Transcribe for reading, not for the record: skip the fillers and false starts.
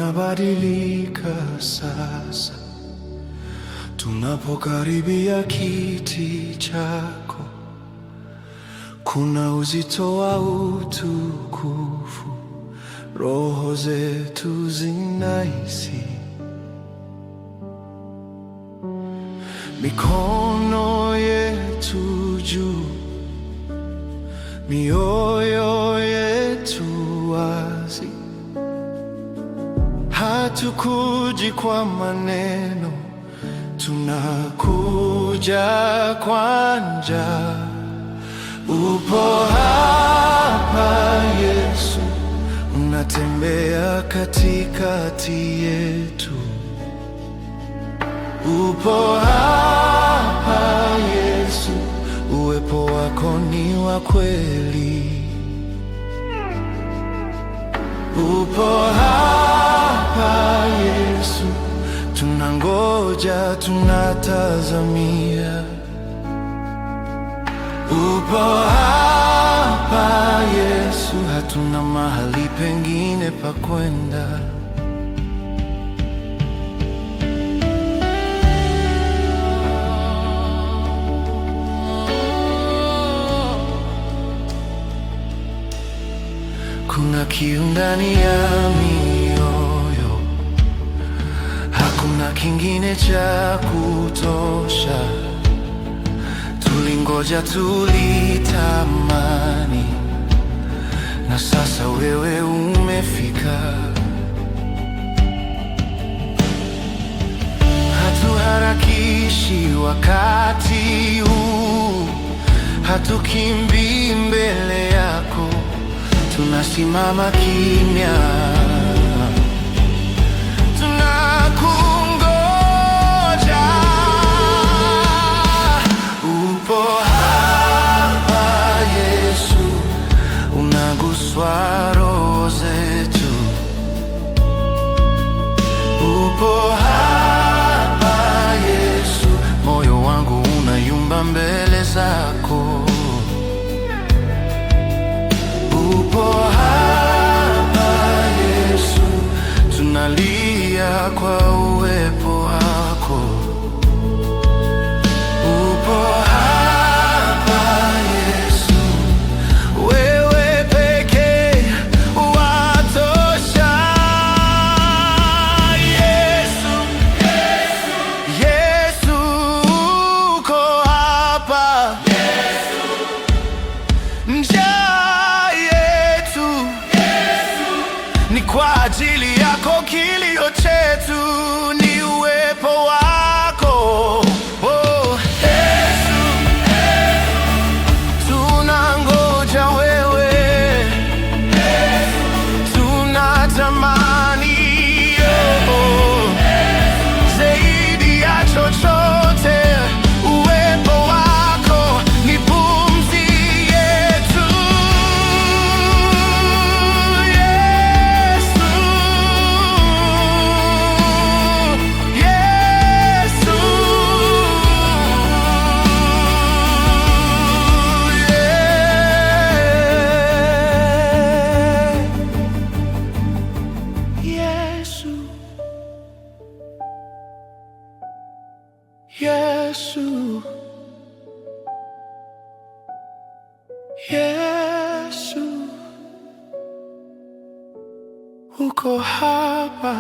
yanabadilika sasa, tunapokaribia kiti chako. Kuna uzito wa utukufu, roho zetu zinahisi. Mikono yetu juu, mioyo yetu wazi. Hatukuji kwa maneno, tunakuja kwa njaa. Upo hapa Yesu, unatembea katikati yetu. Upo hapa Yesu, uwepo wako ni wa kweli. Upo hapa Yesu, tunangoja, tunatazamia. Upo hapa Yesu, hatuna mahali pengine pa kwenda. Kuna kiu ndani ya mioyo, hakuna kingine cha kutosha. Tulingoja, tulitamani, na sasa wewe umefika. Hatuharakishi wakati huu, hatukimbii mbele yako. Tunasimama kimya, tunakungoja. Upo hapa Yesu, unaguswa roho zetu. Upo hapa Yesu, moyo wangu unayumba mbele zako. Upo hapa Yesu, tunalia kwa uwepo wako. Upo hapa Yesu, wewe pekee watosha. Yesu, Yesu, Yesu, uko hapa. Yesu, ni kwa ajili yako, kilio chetu ni uwepo wako. Oh, Yesu, tunangoja wewe. Yesu, tunatamani zaidi ya chochote, uwepo wako ni pumzi yetu. Yesu, Yesu, uko hapa.